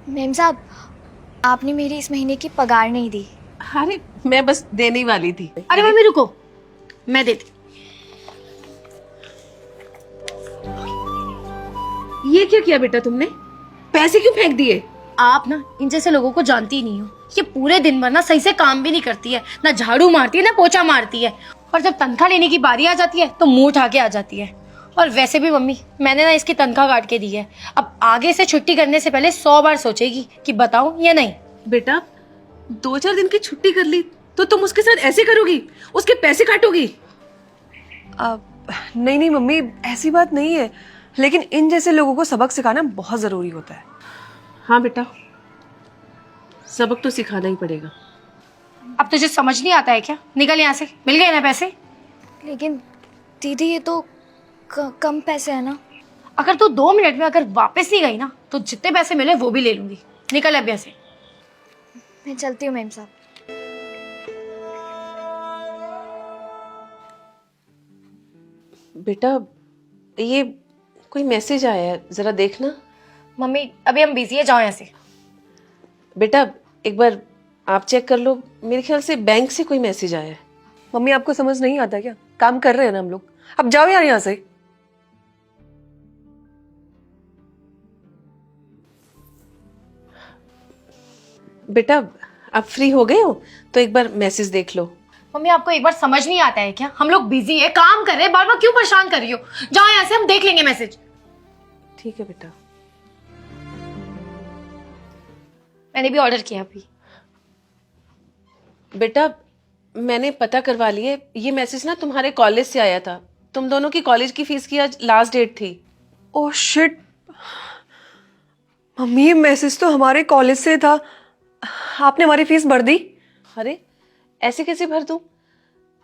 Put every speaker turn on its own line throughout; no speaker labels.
Ma'am साहब, आपने मेरी इस महीने की पगार नहीं दी।
अरे मैं बस देने ही वाली थी।
अरे मम्मी रुको, मैं देती।
ये क्या किया बेटा तुमने? पैसे क्यों फेंक दिए?
आप ना इन जैसे लोगों को जानती ही नहीं हो। ये पूरे दिन भर ना सही से काम भी नहीं करती है, ना झाड़ू मारती है ना पोछा मारती है, और जब तनख्वाह लेने की बारी आ जाती है तो मुंह उठा के आ जाती है। और वैसे भी मम्मी, मैंने ना इसकी तनख्वाह काट के दी है। अब आगे से छुट्टी करने से पहले 100 बार सोचेगी कि बताऊं या नहीं।
बेटा 2-4 दिन की छुट्टी कर ली तो तुम उसके साथ ऐसे करोगी? उसके पैसे काटोगी?
नहीं नहीं मम्मी, ऐसी बात नहीं है, लेकिन इन जैसे लोगों को सबक सिखाना बहुत जरूरी होता है।
हाँ बेटा, सबक तो सिखाना ही पड़ेगा।
अब तुझे समझ नहीं आता है क्या? निकल यहाँ से, मिल गए ना पैसे।
लेकिन दीदी ये तो कम पैसे है ना।
अगर तू 2 मिनट में अगर वापस नहीं गई ना तो जितने पैसे मिले वो भी ले लूंगी। निकल अब यहाँ से।
मैं चलती हूँ मेम साहब।
बेटा ये कोई मैसेज आया है, जरा देखना।
मम्मी अभी हम बिजी है, जाओ यहाँ से।
बेटा एक बार आप चेक कर लो, मेरे ख्याल से बैंक से कोई मैसेज आया है।
मम्मी आपको समझ नहीं आता क्या? काम कर रहे हैं ना हम लोग, अब जाओ यार यहाँ से।
बेटा आप फ्री हो गए हो तो एक बार मैसेज देख लो।
मम्मी आपको एक बार समझ नहीं आता है क्या? हम लोग बिजी है, काम कर रहे हैं, बार बार क्यों परेशान कर रही हो? जाओ यहाँ से, हम देख लेंगे मैसेज।
ठीक है बेटा।
मैंने भी ऑर्डर किया अभी।
बेटा मैंने पता करवा लिया, ये मैसेज ना तुम्हारे कॉलेज से आया था। तुम दोनों की कॉलेज की फीस की आज लास्ट डेट थी।
ओह शिट मम्मी, ये मैसेज तो हमारे कॉलेज से था। आपने हमारी फीस भर दी?
अरे ऐसे कैसे भर दूं?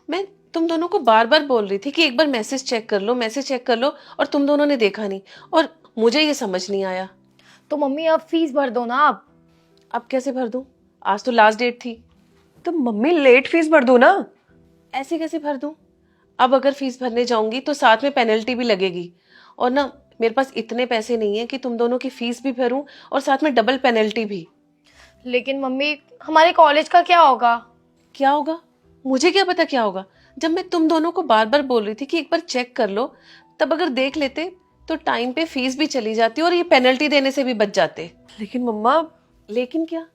मैं तुम दोनों को बार बार बोल रही थी कि एक बार मैसेज चेक कर लो, मैसेज चेक कर लो, और तुम दोनों ने देखा नहीं, और मुझे ये समझ नहीं आया।
तो मम्मी अब फीस भर दो ना आप।
अब कैसे भर दूं? आज तो लास्ट डेट थी।
तो मम्मी लेट फीस भर दो ना।
ऐसे कैसे भर दूं? अब अगर फीस भरने जाऊंगी तो साथ में पेनल्टी भी लगेगी, और ना मेरे पास इतने पैसे नहीं है कि तुम दोनों की फीस भी भरूं और साथ में डबल पेनल्टी भी।
लेकिन मम्मी हमारे कॉलेज का क्या होगा?
क्या होगा? मुझे क्या पता क्या होगा। जब मैं तुम दोनों को बार बार बोल रही थी कि एक बार चेक कर लो, तब अगर देख लेते तो टाइम पे फीस भी चली जाती और ये पेनल्टी देने से भी बच जाते।
लेकिन मम्मा।
लेकिन क्या?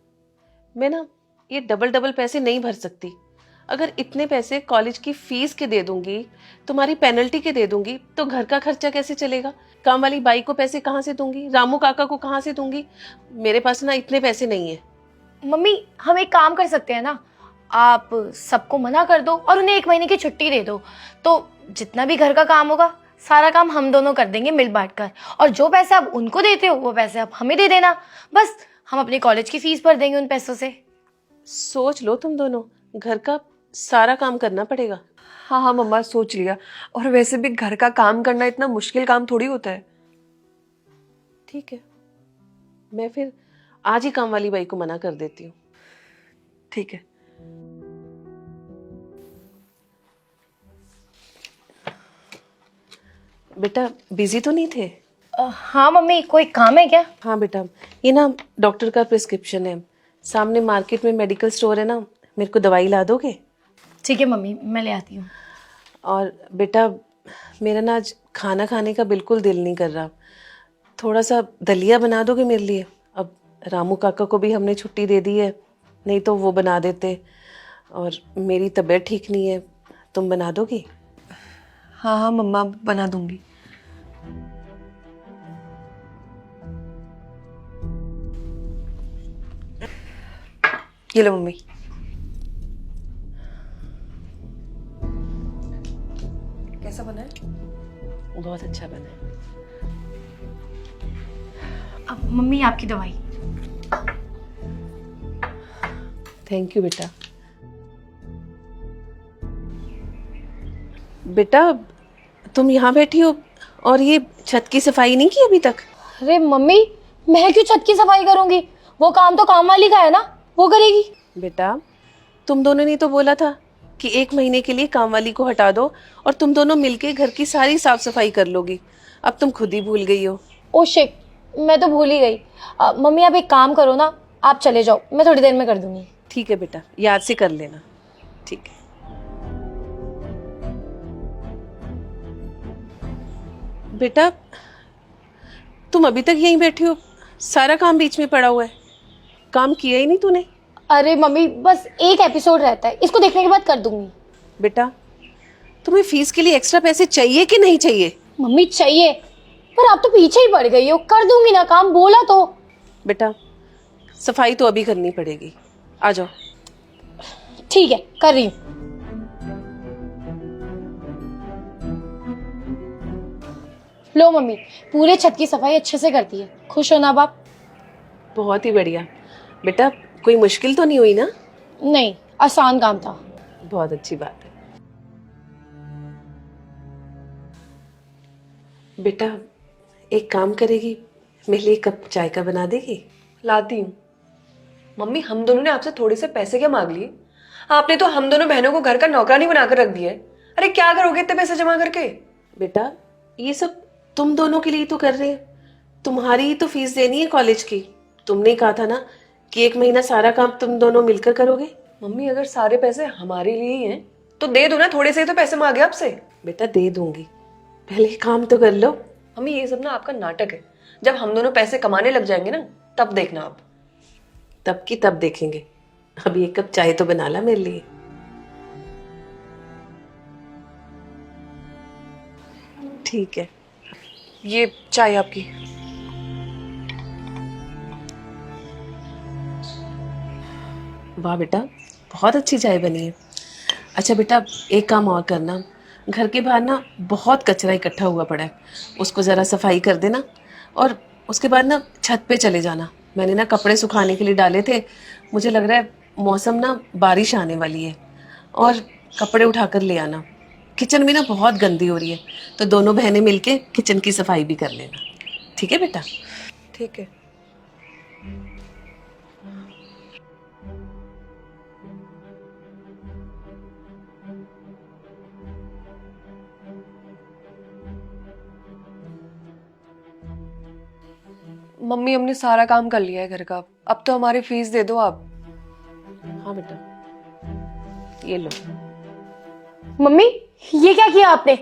मैं ना ये डबल डबल पैसे नहीं भर सकती। अगर इतने पैसे कॉलेज की फीस के दे दूंगी, तुम्हारी पेनल्टी के दे दूंगी, तो घर का खर्चा कैसे चलेगा? काम वाली बाई को पैसे कहाँ से दूंगी? रामू काका को कहाँ से दूंगी? मेरे पास ना इतने पैसे नहीं है।
मम्मी हम एक काम कर सकते हैं ना, आप सबको मना कर दो और उन्हें 1 महीने की छुट्टी दे दो। तो जितना भी घर का काम होगा सारा काम हम दोनों कर देंगे मिल बांट कर, और जो पैसे आप उनको देते हो वो पैसे आप हमें दे देना। बस हम अपनी कॉलेज की फीस भर देंगे उन पैसों से।
सोच लो, तुम दोनों घर का सारा काम करना पड़ेगा।
हाँ हाँ मम्मा, सोच लिया। और वैसे भी घर का काम करना इतना मुश्किल काम थोड़ी होता है।
ठीक है, मैं फिर आज ही काम वाली बाई को मना कर देती हूँ।
ठीक है।
बेटा बिजी तो नहीं थे?
हाँ मम्मी, कोई काम है क्या?
हाँ बेटा, ये ना डॉक्टर का प्रिस्क्रिप्शन है, सामने मार्केट में मेडिकल स्टोर है ना, मेरे को दवाई ला दोगे?
ठीक है मम्मी, मैं ले आती हूँ।
और बेटा मेरा ना आज खाना खाने का बिल्कुल दिल नहीं कर रहा, थोड़ा सा दलिया बना दोगे मेरे लिए? अब रामू काका को भी हमने छुट्टी दे दी है, नहीं तो वो बना देते, और मेरी तबीयत ठीक नहीं है, तुम बना दोगी?
हाँ हाँ मम्मा, बना दूंगी। ये लो मम्मी। कैसा बना है?
बहुत अच्छा बना है।
अब मम्मी आपकी दवाई।
थैंक यू बेटा। बेटा तुम यहाँ बैठी हो और ये छत की सफाई नहीं की अभी तक?
अरे मम्मी, मैं क्यों छत की सफाई करूंगी? वो काम तो काम वाली का है ना, वो करेगी।
बेटा तुम दोनों ने तो बोला था कि 1 महीने के लिए काम वाली को हटा दो और तुम दोनों मिलके घर की सारी साफ सफाई कर लोगी। अब तुम खुद ही भूल गई हो।
ओ शिट, मैं तो भूल ही गई। मम्मी आप एक काम करो ना, आप चले जाओ, मैं थोड़ी देर में कर दूंगी।
ठीक है बेटा, याद से कर लेना। ठीक है बेटा, तुम अभी तक यहीं बैठी हो? सारा काम बीच में पड़ा हुआ है, काम किया ही नहीं तूने।
अरे मम्मी बस एक एपिसोड रहता है, इसको देखने के बाद कर दूंगी।
बेटा, तुम्हें फीस के लिए एक्स्ट्रा पैसे चाहिए कि नहीं चाहिए?
मम्मी चाहिए, पर आप तो पीछे ही पड़ गई हो। कर दूंगी ना काम, बोला तो।
बेटा, सफाई तो अभी करनी पड़ेगी, आ जाओ।
ठीक है, कर रही हूँ। लो मम्मी, पूरे छत की सफाई अच्छे से करती है। खुश हो ना बाप?
बहुत ही बढ़िया। बेटा, कोई मुश्किल तो नहीं हुई ना?
नहीं, आसान काम था।
बहुत अच्छी बात है। बेटा, एक काम करेगी, मेरे लिए कप चाय का बना देगी?
लाती हूँ। मम्मी, हम दोनों ने आपसे थोड़े से पैसे क्या मांग लिए? आपने तो हम दोनों बहनों को घर का नौकरानी बनाकर रख दिया है। अरे क्या करोगे इतने पैसे जमा करके?
बेटा, ये सब तुम दोनों के लिए तो कर रहे हैं, तुम्हारी ही तो फीस देनी है कॉलेज की। तुमने कहा था ना कि 1 महीना सारा काम तुम दोनों मिलकर करोगे।
मम्मी, अगर सारे पैसे हमारे लिए ही हैं तो दे दो ना, थोड़े से ही तो पैसे मांगे आपसे।
बेटा, दे दूंगी, पहले काम तो कर लो।
मम्मी, ये सब ना आपका नाटक है। जब हम दोनों पैसे कमाने लग जाएंगे ना, तब देखना आप।
तब की तब देखेंगे, अभी 1 कप चाय तो बना ला मेरे लिए। ठीक है,
ये चाय आपकी।
वाह बेटा, बहुत अच्छी चाय बनी है। अच्छा बेटा, एक काम और करना, घर के बाहर ना बहुत कचरा इकट्ठा हुआ पड़ा है, उसको ज़रा सफाई कर देना। और उसके बाद ना छत पे चले जाना। मैंने ना कपड़े सुखाने के लिए डाले थे, मुझे लग रहा है मौसम ना बारिश आने वाली है, और कपड़े उठाकर ले आना। किचन में ना बहुत गंदी हो रही है, तो दोनों बहनें मिलके किचन की सफाई भी कर लेना। ठीक है बेटा?
ठीक है। मम्मी, हमने सारा काम कर लिया है घर का, अब तो हमारी फीस दे दो आप।
हाँ बेटा, ये लो।
मम्मी, ये क्या किया आपने?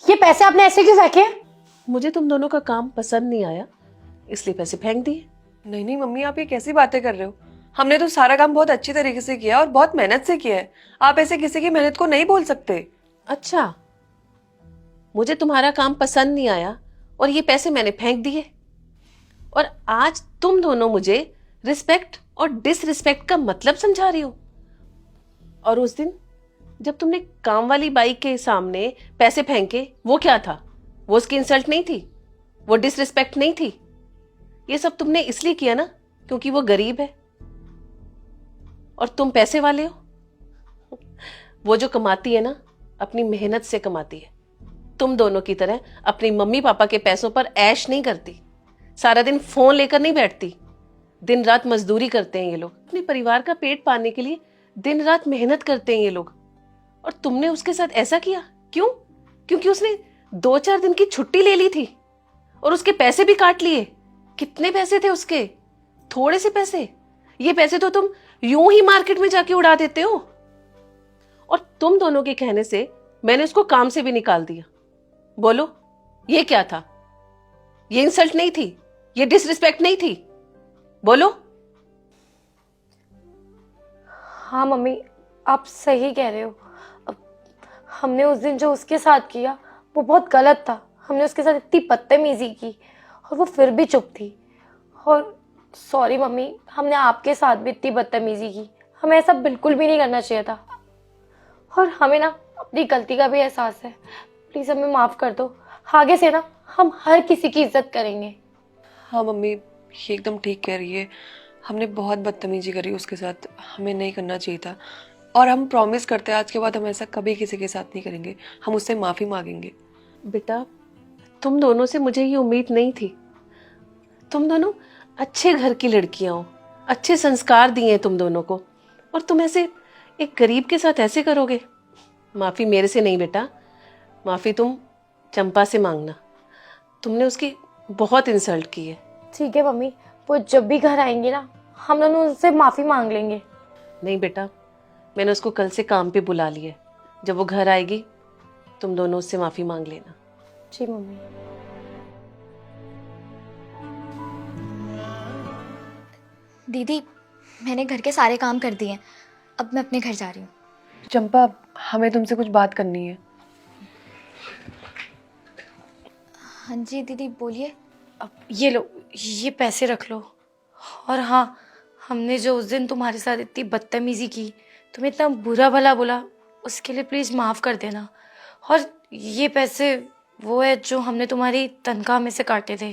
ये पैसे आपने ऐसे क्यों फेंके?
मुझे तुम दोनों का काम पसंद नहीं आया, इसलिए पैसे फेंक दिए।
नहीं नहीं मम्मी, आप ये कैसी बातें कर रहे हो? हमने तो सारा काम बहुत अच्छी तरीके से किया और बहुत मेहनत से किया है। आप ऐसे किसी की मेहनत को नहीं बोल सकते।
अच्छा, मुझे तुम्हारा काम पसंद नहीं आया और ये पैसे मैंने फेंक दिए, और आज तुम दोनों मुझे रिस्पेक्ट और डिसरिस्पेक्ट का मतलब समझा रही हो। और उस दिन जब तुमने काम वाली बाई के सामने पैसे फेंके, वो क्या था? वो उसकी इंसल्ट नहीं थी, वो डिसरिस्पेक्ट नहीं थी। ये सब तुमने इसलिए किया ना क्योंकि वो गरीब है और तुम पैसे वाले हो। वो जो कमाती है ना, अपनी मेहनत से कमाती है। तुम दोनों की तरह अपनी मम्मी पापा के पैसों पर ऐश नहीं करती, सारा दिन फोन लेकर नहीं बैठती। दिन रात मजदूरी करते हैं ये लोग, अपने परिवार का पेट पालने के लिए दिन रात मेहनत करते हैं ये लोग। और तुमने उसके साथ ऐसा किया क्यों? क्योंकि उसने 2-4 दिन की छुट्टी ले ली थी और उसके पैसे भी काट लिए। कितने पैसे थे उसके? थोड़े से पैसे। ये पैसे तो तुम यूं ही मार्केट में जाके उड़ा देते हो। और तुम दोनों के कहने से मैंने उसको काम से भी निकाल दिया। बोलो, ये क्या था? ये इंसल्ट नहीं थी, ये डिसरिस्पेक्ट नहीं थी? बोलो।
हाँ मम्मी, आप सही कह रहे हो। अब हमने उस दिन जो उसके साथ किया वो बहुत गलत था। हमने उसके साथ इतनी बदतमीजी की और वो फिर भी चुप थी। और सॉरी मम्मी, हमने आपके साथ भी इतनी बदतमीजी की। हमें ऐसा बिल्कुल भी नहीं करना चाहिए था। और हमें ना अपनी गलती का भी एहसास है। प्लीज़ हमें माफ़ कर दो। आगे से ना हम हर किसी की इज्जत करेंगे।
हाँ मम्मी, ये एकदम ठीक कह रही है। हमने बहुत बदतमीजी करी उसके साथ, हमें नहीं करना चाहिए था। और हम प्रॉमिस करते हैं आज के बाद हम ऐसा कभी किसी के साथ नहीं करेंगे। हम उससे माफ़ी मांगेंगे।
बेटा, तुम दोनों से मुझे ये उम्मीद नहीं थी। तुम दोनों अच्छे घर की लड़कियां हो, अच्छे संस्कार दिए हैं तुम दोनों को, और तुम ऐसे एक गरीब के साथ ऐसे करोगे? माफ़ी मेरे से नहीं बेटा, माफ़ी तुम चंपा से मांगना। तुमने उसकी बहुत इंसल्ट की है।
ठीक है मम्मी, वो जब भी घर आएंगे ना हम दोनों उनसे माफ़ी मांग लेंगे।
नहीं बेटा, मैंने उसको कल से काम पे बुला लिया है। जब वो घर आएगी तुम दोनों उससे माफ़ी मांग लेना।
जी मम्मी।
दीदी, मैंने घर के सारे काम कर दिए हैं, अब मैं अपने घर जा रही हूँ।
चंपा, हमें तुमसे कुछ बात करनी है।
हाँ जी दीदी, बोलिए।
अब ये लो, ये पैसे रख लो। और हाँ, हमने जो उस दिन तुम्हारे साथ इतनी बदतमीजी की, तुम्हें इतना बुरा भला बोला, उसके लिए प्लीज़ माफ़ कर देना। और ये पैसे वो है जो हमने तुम्हारी तनख्वाह में से काटे थे।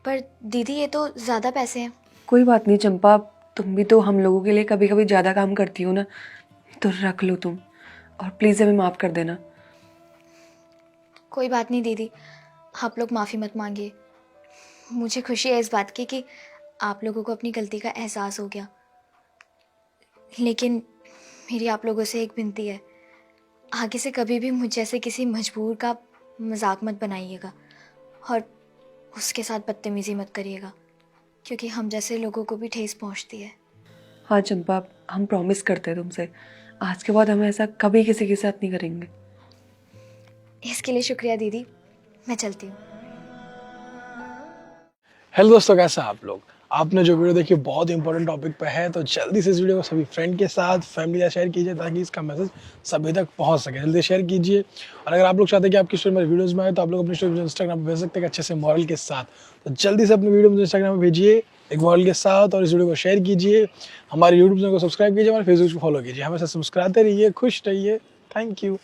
पर दीदी, ये तो ज़्यादा पैसे हैं।
कोई बात नहीं चंपा, तुम भी तो हम लोगों के लिए कभी कभी ज़्यादा काम करती हो ना, तो रख लो तुम, और प्लीज़ हमें माफ़ कर देना।
कोई बात नहीं दीदी, आप लोग माफ़ी मत मांगिए। मुझे खुशी है इस बात की कि आप लोगों को अपनी गलती का एहसास हो गया। लेकिन मेरी आप लोगों से एक विनती है, आगे से कभी भी मुझ जैसे किसी मजबूर का मजाक मत बनाइएगा और उसके साथ बदतमीज़ी मत करिएगा, क्योंकि हम जैसे लोगों को भी ठेस पहुंचती है।
हाँ चंपा, हम प्रॉमिस करते हैं तुमसे, आज के बाद हम ऐसा कभी किसी के साथ नहीं करेंगे।
इसके लिए शुक्रिया दीदी, मैं चलती हूँ।
हेलो दोस्तों, कैसा आप लोग? आपने जो वीडियो देखी बहुत इंपॉर्टेंट टॉपिक पे है, तो जल्दी से इस वीडियो को सभी फ्रेंड के साथ, फैमिली के साथ शेयर कीजिए ताकि इसका मैसेज सभी तक पहुंच सके। जल्दी शेयर कीजिए। और अगर आप लोग चाहते हैं कि आपकी स्टोरी मेरे वीडियोस में आए, तो आप लोग अपनी स्टोरी इंस्टाग्राम पर भेज सकते हैं अच्छे से मॉरल के साथ। तो जल्दी से अपनी वीडियो मुझे इंस्टाग्राम पर भेजिए एक मॉरल के साथ, और इस वीडियो को शेयर कीजिए। हमारे यूट्यूब चैनल को सब्सक्राइब कीजिए, हमारे फेसबुक को फॉलो कीजिए। हमेशा मुस्कुराते रहिए, खुश रहिए। Thank you.